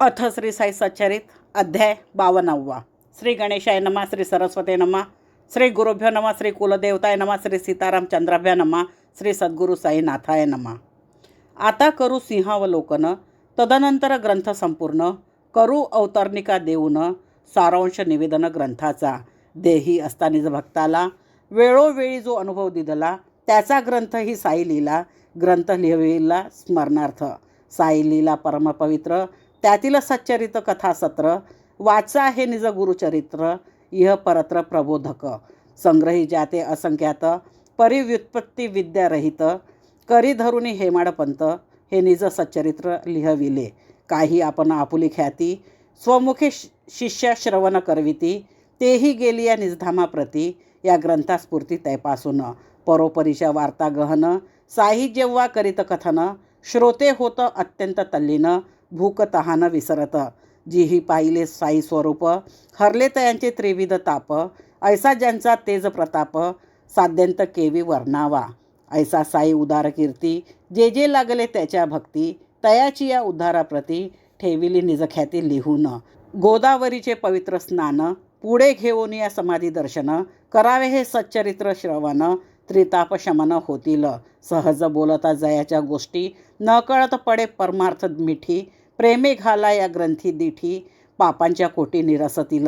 अथ श्री साई सच्चरित अध्याय 52. श्री गणेशाय नमः. श्री सरस्वते नमः. श्री गुरुभ्यो नमः. श्री कुलदेवताय नमः. श्री सीतारामचंद्राभ्या नमः. श्री सद्गुरु साईनाथाय नमः. आता करू सिंहावलोकन, तदनंतर ग्रंथ संपूर्ण करू अवतरणिका देऊन सारांश निवेदन ग्रंथाचा. देही असतानिज भक्ताला वेळोवेळी जो अनुभव दिदला, त्याचा ग्रंथ ही साई लीला. ग्रंथ लिहविला स्मरणार्थ. साई लीला परमपवित्र, त्यातील सच्चरित कथासत्र. वाचा हे निज गुरुचरित्र, इह परत्र प्रबोधक. संग्रही जाते असंख्यात, परिव्युत्पत्ती विद्यारहित. करी धरुनी हेमाडपंत, हे निज सच्चरित्र लिहविले. काही आपण आपुली ख्याती, स्वमुखे शिष्य श्रवण करविती. तेही गेली या निजधामाप्रती, या ग्रंथास्फूर्ती तैपासून. परोपरीच्या वार्ता गहन, साई जेव्हा करीत कथन. श्रोते होत अत्यंत तल्लीन, भूक तहान विसरत. जीही पाहिले साई स्वरूप, हरले तयांचे त्रिविध ताप. ऐसा ज्यांचा तेज प्रताप, साध्यंत केवी वर्णावा. ऐसा साई उदार कीर्ती, जे जे लागले त्याच्या भक्ती. तयाची या उद्धाराप्रती, ठेविली निजख्याती लिहून. गोदावरीचे पवित्र स्नान, पुढे घेऊन या समाधी दर्शन. करावे हे सच्चरित्र श्रवण, त्रिताप शमन होतील. सहज बोलता जयाच्या गोष्टी, न कळत पडे परमार्थ मिठी. प्रेमे घाला या ग्रंथी दिठी, पापांच्या कोटी निरसतील.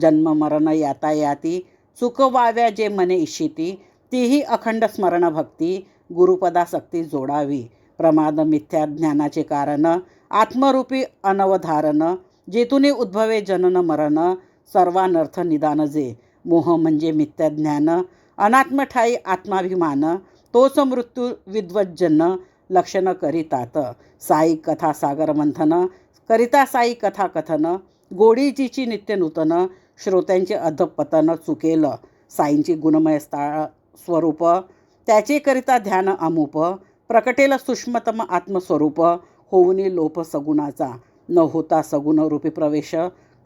जन्म मरण यातायाती, चुकवाव्या जे मने इच्छिती. तीही अखंड स्मरण भक्ती, गुरुपदासक्ती जोडावी. प्रमाद मिथ्या ज्ञानाचे कारण, आत्मरूपी अनवधारण. जेतुनी उद्भवे जनन मरण, सर्वानर्थ निदान जे. मोह म्हणजे मिथ्या ज्ञान, अनात्मठाई आत्माभिमान. तोच मृत्यू विद्वज्जन, लक्षण करीतात. साई कथा सागर मंथन, करिता साई कथा कथन. गोडीजीची नित्य नूतन, श्रोत्यांचे अधपतन चुकेल. साईंची गुणमय स्वरूप, त्याचे करिता ध्यान अमूप. प्रकटेल सूक्ष्मतम आत्मस्वरूप, होऊनी लोप सगुणाचा. न होता सगुण रूपी प्रवेश,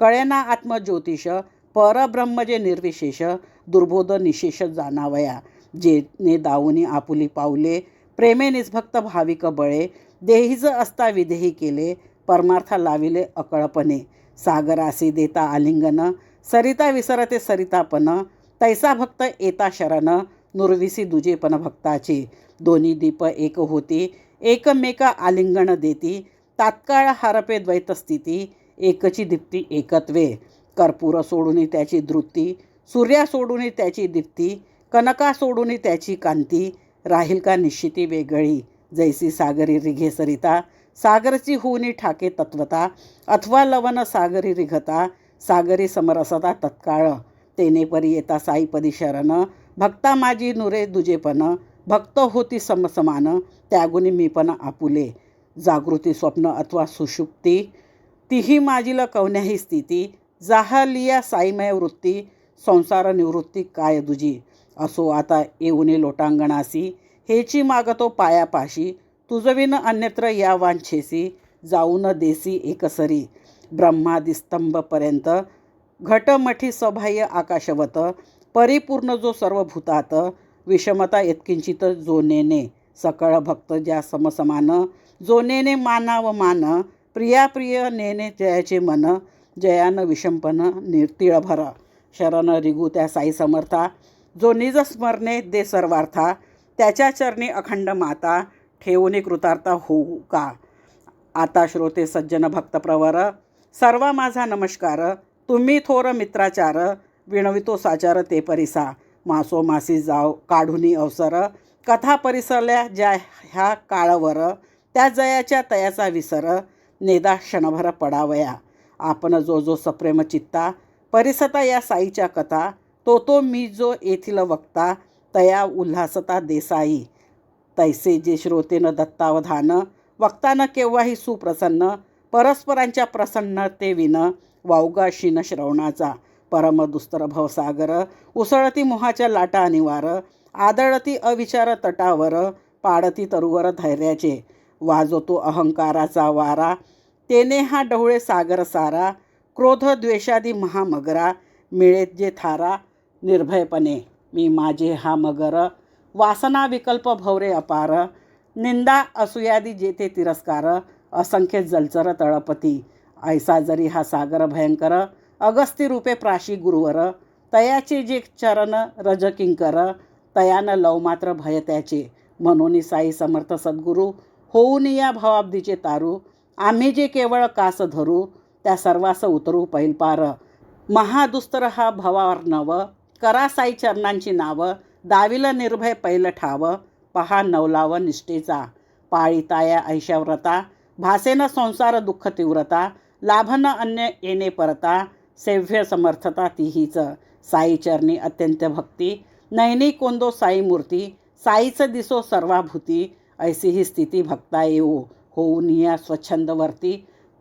कळेना आत्मज्योतिष. परब्रह्म जे निर्विशेष, दुर्बोध निशेष जाणावया. जेने दावुनी आपुली पावले, प्रेमे निस्भक्त भाविक बळे. देहीज असता विदेही केले, परमार्थ लाविले अकळपणे. सागरासी देता आलिंगन, सरिता विसरते सरितापन. तैसा भक्त येता शरण, नुरविसी दुजेपण भक्ताची. दोन्ही दीप एक होती, एकमेका आलिंगन देती. तात्काळ हारपे द्वैतस्थिती, एकची दीप्ती एकत्वे. कर्पूर सोडून त्याची धृती, सूर्या सोडून त्याची दीप्ती. कनका सोडून त्याची कांती, राहील का निश्चिती वेगळी. जैसी सागरी रिघे सरिता, सागरची होऊनी ठाके तत्वता. अथवा लवन सागरी रिघता, सागरी समरसता तत्काळ. तेने परी येता साईपदी शरण, भक्ता माझी नुरे दुजेपण. भक्त होती समसमान, त्यागुनी मीपण आपुले. जागृती स्वप्न अथवा सुषुप्ती, तीही माझील कवन्याही स्थिती. जाहलिया साईमय वृत्ती, संसार निवृत्ती काय दुजी. असो आता येऊनी लोटांगणासी, हेची मागतो पायापाशी. तुझविन अन्यत्र या वांछेसी, जाऊन देसी एकसरी. ब्रह्मादिस्तंभपर्यंत, घटमठी सबाह्य आकाशवत. परिपूर्ण जो सर्व भूतात, विषमता यत्किंचित जो नेने. सकळ भक्त ज्या समसमान, जो नेने मानाव मान. प्रिया प्रिय नेने जयाचे मन, जयान विषमपण निर्तिळभर. शरण रिगू त्या साई समर्था, जो निज स्मरणे दे सर्वार्था. त्याच्या चरणी अखंड माता, ठेवून कृतार्थ होऊ का. आता श्रोते सज्जन भक्त प्रवर, सर्व माझा नमस्कार. तुम्ही थोर मित्राचार, विणवितो साचार ते परिसा. मासो मासी जाव काढुनी अवसर, कथा परिसरल्या ज्या ह्या काळवर. त्या जयाच्या तयाचा विसर, नेदा क्षणभर पडावया. आपण जो जो सप्रेम चित्ता, परिसता या साईच्या कथा. तो मी जो येथील वक्ता, तया उल्हासता देसाई. तैसे जे श्रोतेन दत्तावधान, वक्तानं केव्हाही सुप्रसन्न. परस्परांच्या प्रसन्नते विन, वावगा शीन श्रवणाचा. परम दुस्तर भवसागर, उसळती मोहाच्या लाटा अनिवार. आदळती अविचार तटावर, पाडती तरुवर धैर्याचे. वाजवतो अहंकाराचा वारा, तेने हा डहुळे सागर सारा. क्रोध द्वेषादी महामगरा, मिळेत जे थारा निर्भयपणे. मी माझे हा मगर, वासना विकल्प भवरे अपार. निंदा असूयादी जेथे तिरस्कार, असंख्य जलचर तळपती. ऐसा जरी हा सागर भयंकर, अगस्ती रूपे प्राशी गुरुवर, तयाचे जे चरण रज किंकर, तयानं लव मात्र भय त्याचे. म्हणून साई समर्थ सद्गुरू, होऊन या भवाब्दीचे तारू, आम्ही जे केवळ कास धरू, त्या सर्वास उतरू पैलपार. महादुस्तर हा भवार्णव, करा साई चरणांची नाव, दाविल निर्भय पैल ठाव, पहा नवलाव निष्ठेचा. पाळीताया ऐशाव्रता, भासेन संसार दुःख तीव्रता, लाभन अन्य येणे परता, सेव्य समर्थता तीहीच. साई चरणी अत्यंत भक्ती, नैनी कोंदो साई मूर्ती, साईच दिसो सर्वाभूती, ऐसी ही स्थिती भक्ता येऊ, होऊन या स्वच्छंदवर्ती,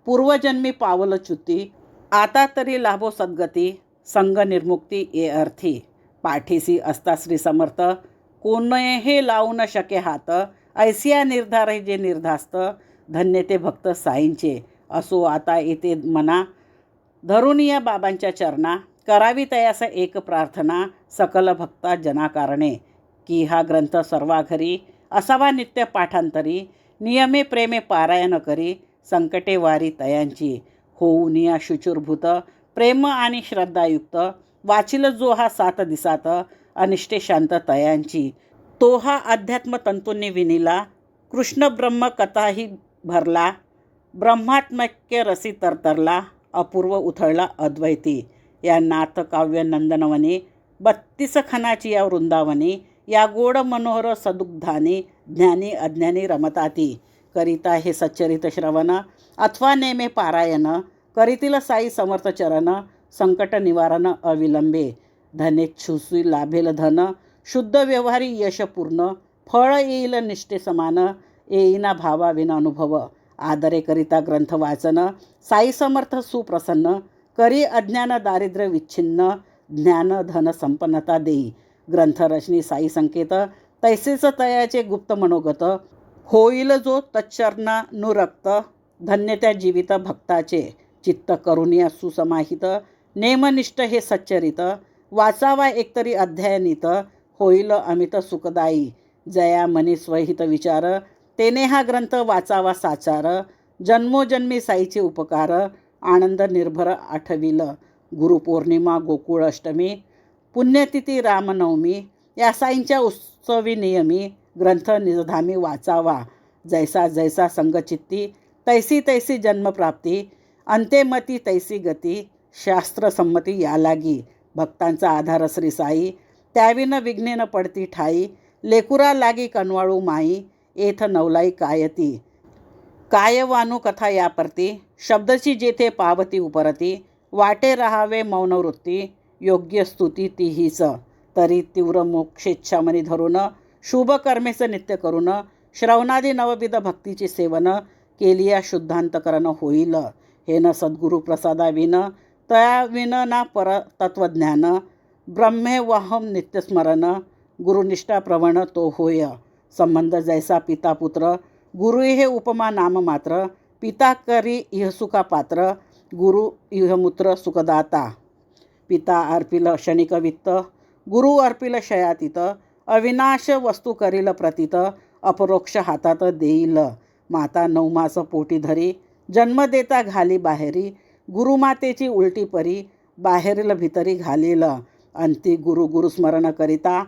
पूर्वजन्मी पावल च्युती, आता तरी लाभो सद्गती, संग निर्मुक्ती ये अर्थी. पाठीसी असता श्री समर्थ, कोणहे लावू न शके हात, ऐसिया निर्धार जे निर्धास्त, धन्य ते भक्त साईंचे. असो आता येते मना, धरून या बाबांच्या चरणा, करावी तयास एक प्रार्थना, सकल भक्ता जनाकारणे. की हा ग्रंथ सर्वा घरी, असावा नित्य पाठांतरी, नियमे प्रेमे पारायण करी, संकटे वारी तयांची. होऊन या शुचिर्भूत, प्रेम आणि श्रद्धायुक्त, वाचिल जो हा 7 दिसात, अनिष्टे शांत तयांची. तो हा अध्यात्म तंतूंनी विनिला, कृष्ण ब्रह्म कथाही भरला, ब्रह्मात्मक्य रसी तरतरला, अपूर्व उथळला अद्वैती. या नाथ काव्य नंदनवनी, 32 खनाची या वृंदावनी, या गोड मनोहर सदुग्धानी, ज्ञानी अज्ञानी रमताती. करिता हे सच्चरित श्रवण, अथवा नेमे पारायण, करीतील साई समर्थ चरण, संकट निवारण अविलंबे. धनेच्छुसी लाभेल धन, शुद्ध व्यवहारी यश पूर्ण, फळ येईल निष्ठे समान, येईना भावाविना अनुभव. आदरे करिता ग्रंथ वाचन, साई समर्थ सुप्रसन्न, करी अज्ञान दारिद्र्य विच्छिन्न, ज्ञान धन संपन्नता देई. ग्रंथरचनी साई संकेत, तैसेच तयाचे गुप्त मनोगत, होईल जो तच्चरणानुरक्त, धन्य त्या जीवित भक्ताचे. चित्त करुनिया सुसमाहित, नेमनिष्ठ हे सच्चरित, वाचावा एकतरी अध्ययनित, होईल अमित सुखदायी. जया मनी स्वहित विचार, तेने हा ग्रंथ वाचावा साचार, जन्मोजन्मी साईचे उपकार, आनंद निर्भर आठविल. गुरुपौर्णिमा गोकुळ अष्टमी, पुण्यतिथी रामनवमी, या साईंच्या उत्सवी नियमी, ग्रंथ निजधामी वाचावा. जैसा जैसा संगचित्ती, तैसी तैसी जन्मप्राप्ती, अंतेमती तैसी गती, शास्त्रसंमती या लागी. भक्तांचा आधार श्री साई, त्याविन विघ्नेन पडती ठाई, लेकुरा लागी कनवाळू माई, एथ नवलाई कायती. काय वानू कथा या परती, शब्दची जेथे पावती उपरती, वाटे राहावे मौनवृत्ती, योग्य स्तुती ती हीच. तरी तीव्र मोक्षेच्छा मनी धरून, शुभ कर्मेच नित्य करून, श्रवणादी नवविध भक्तीचे सेवन, केलिया शुद्धांतकरण होईल. हे न सद्गुरु प्रसादाविन, तयाविन ना पर तत्वज्ञान, ब्रह्मेवाहम नित्यस्मरण, गुरुनिष्ठा प्रवण तो होय. संबंध जैसा पिता पुत्र, गुरु हे उपमा नाम मात्र, पिता करी इहसुखा पात्र, गुरु इहमूत्र सुखदाता. पिता अर्पिल क्षणिक वित्त, गुरु अर्पिल शयातीत, अविनाश वस्तू करील प्रतीत, अपरोक्ष हातात देईल. माता 9 मास पोटी धरी, जन्म देता घाली बाहेरी, गुरुमातेची उलटी परी, बाहेरील भितरी घालील. अंती गुरु गुरुस्मरण करिता,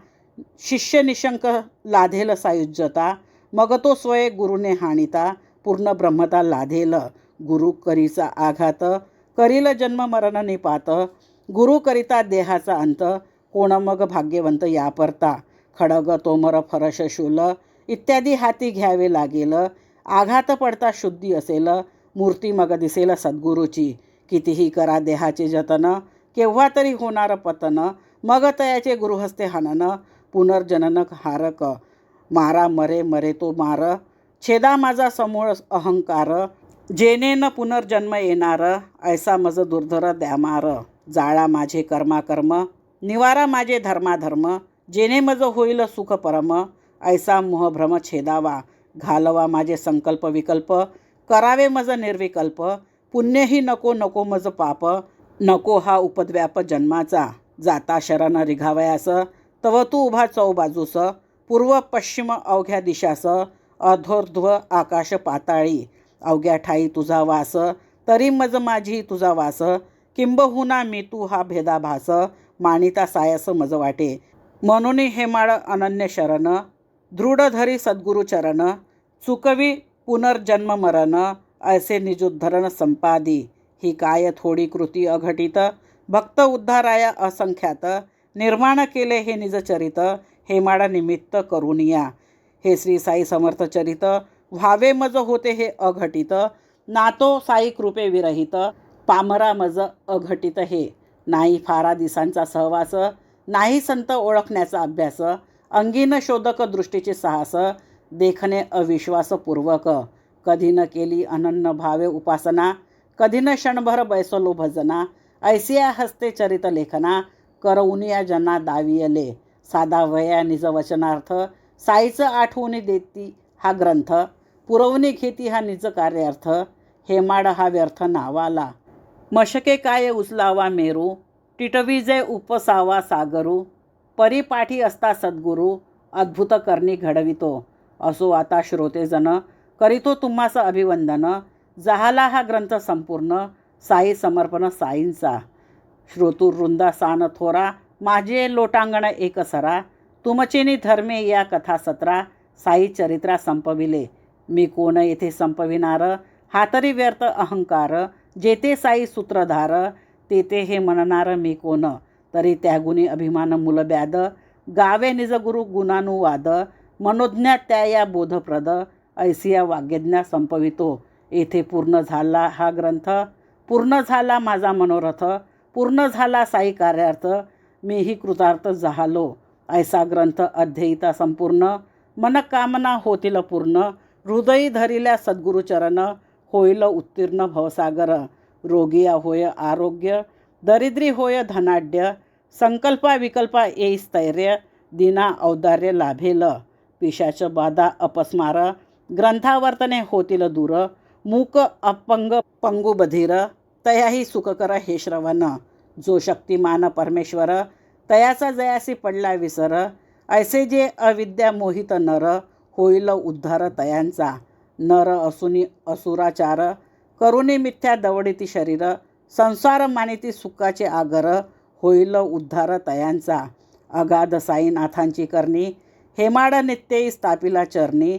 शिष्य निशंक लाधेल सायुज्यता, मग तो स्वये गुरुने हाणिता, पूर्ण ब्रह्मता लाधेल. गुरु करीचा आघात, करील जन्म मरण निपात, गुरु करिता देहाचा अंत, कोण मग भाग्यवंत यापरता. खडग तोमर फरश शूल, इत्यादी हाती घ्यावे लागेल. आघात पडता शुद्धी असेल, मूर्ती मग दिसेल सद्गुरूची. कितीही करा देहाचे जतन, केव्हा तरी होणार पतन, मग तयाचे गृहस्थे हनन, पुनर्जनन हारक. मारा मरे मरे तो मार, छेदा माझा समूळ अहंकार, जेने न पुनर्जन्म येणार, ऐसा मज दुर्धर द्यामार. जाळा माझे कर्माकर्म, निवारा माझे धर्माधर्म, जेने मज होईल सुख परम, ऐसा मोहभ्रम छेदावा. घालवा माझे संकल्प विकल्प, करावे मज निर्विकल्प, पुण्यही नको नको मज पाप, नको हा उपद्व्याप जन्माचा. जाता शरण रिघावयास, तव तू उभा चौबाजूस, पूर्व पश्चिम अवघ्या दिशास, अधोर्ध्व आकाश पाताळी. अवघ्या ठाई तुझा वास, तरी मज माझी तुझा वास, किंबहुना मी तू हा भेदाभास, मानिता सायस मज वाटे. म्हणून हेमाळ अनन्य शरण, दृढ धरी सद्गुरु चरण, चुकवी पुनर्जन्म मरण, ऐसे निजोद्धरण संपादी. ही काय थोडी कृती अघटित, भक्त उद्धाराया असंख्यात, निर्माण केले हे निजचरित, हेमाळ निमित्त करुनिया. हे श्री साई समर्थ चरित, व्हावे मज होते हे अघटित, नातो साई कृपे विरहित, पामरा मज अघटित हे. नाही फारा दिसांचा सहवास, नाही संत ओळखण्याचा अभ्यास, अंगीन शोधक दृष्टीचे साहस, देखणे अविश्वासपूर्वक. कधी न केली अनन्न भावे उपासना, कधी न क्षणभर बैसलो भजना, ऐसिया हस्ते चरित लेखना, करऊनिया जना दावियले. साधा वया निज वचनार्थ, साईचं आठवणी देती हा ग्रंथ, पुरवणी घेती हा निज कार्यार्थ, हेमाड हा व्यर्थ नावाला. मशके काय उचलावा मेरू, टिटविजे उपसावा सागरू, परिपाठी असता सद्गुरू, अद्भुत करणी घडवितो. असो आता श्रोतेजन, करीतो तुम्हास अभिवंदन, जहाला हा ग्रंथ संपूर्ण, साई समर्पण साईंचा. श्रोतृवृंदा सान थोरा, माझे लोटांगण एकसरा, तुमचेनी धर्मे या कथा सतरा, साई चरित्रा संपविले. मी कोण येथे संपविनार, हा तरी व्यर्थ अहंकार, जेथे साई सूत्रधार, तेथे हे म्हणणार मी कोण, तरी त्यागुणी अभिमान मूलब्याद, गावे निजगुरु गुणानुवाद, मनोज्ञा त्या या बोधप्रद, ऐसिया वाग्यज्ञा संपवितो. येथे पूर्ण झाला हा ग्रंथ, पूर्ण झाला माझा मनोरथ, पूर्ण झाला साई कार्यार्थ, मीही कृतार्थ झालो. ऐसा ग्रंथ अध्ययिता संपूर्ण, मनकामना होतील पूर्ण, हृदयी धरिल्या सद्गुरुचरण, होईल उत्तीर्ण भवसागर. रोगिया होय आरोग्य, दरिद्री होय धनाढ्य, संकल्पा विकल्पा येई स्थैर्य, दिना औदार्य लाभेल. पिशाच बाधा अपस्मार, ग्रंथावर्तने होतील दूर, मूक अपंग पंगु बधीर, तयाही सुखकर हे श्रवण. जो शक्तिमान परमेश्वर, तयाचा जयासी पडला विसर, ऐसे जे अविद्या मोहित नर, होईल उद्धार तयांचा. नर असुनी असुराचार, करुणी मिथ्या दवडिती शरीर, संसार मानिती सुखाचे आगर, होईल उद्धार तयांचा. अगाध साईनाथांची करणी, हेमाड नित्ये स्थापिला चरणी,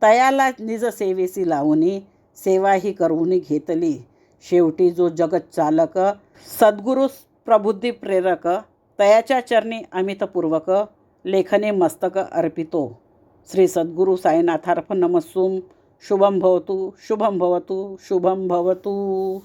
तयाला निज सेवेसी लावणी, सेवा ही करुणी घेतली. शेवटी जो जगत चालक, सद्गुरु प्रबुद्धी प्रेरक, तयाच्या चरणी अमितपूर्वक, लेखने मस्तक अर्पितो. श्री सद्गुरु साईनाथार्पण नमस्सुम. शुभम भवतु, शुभम भवतु, शुभम भवतु.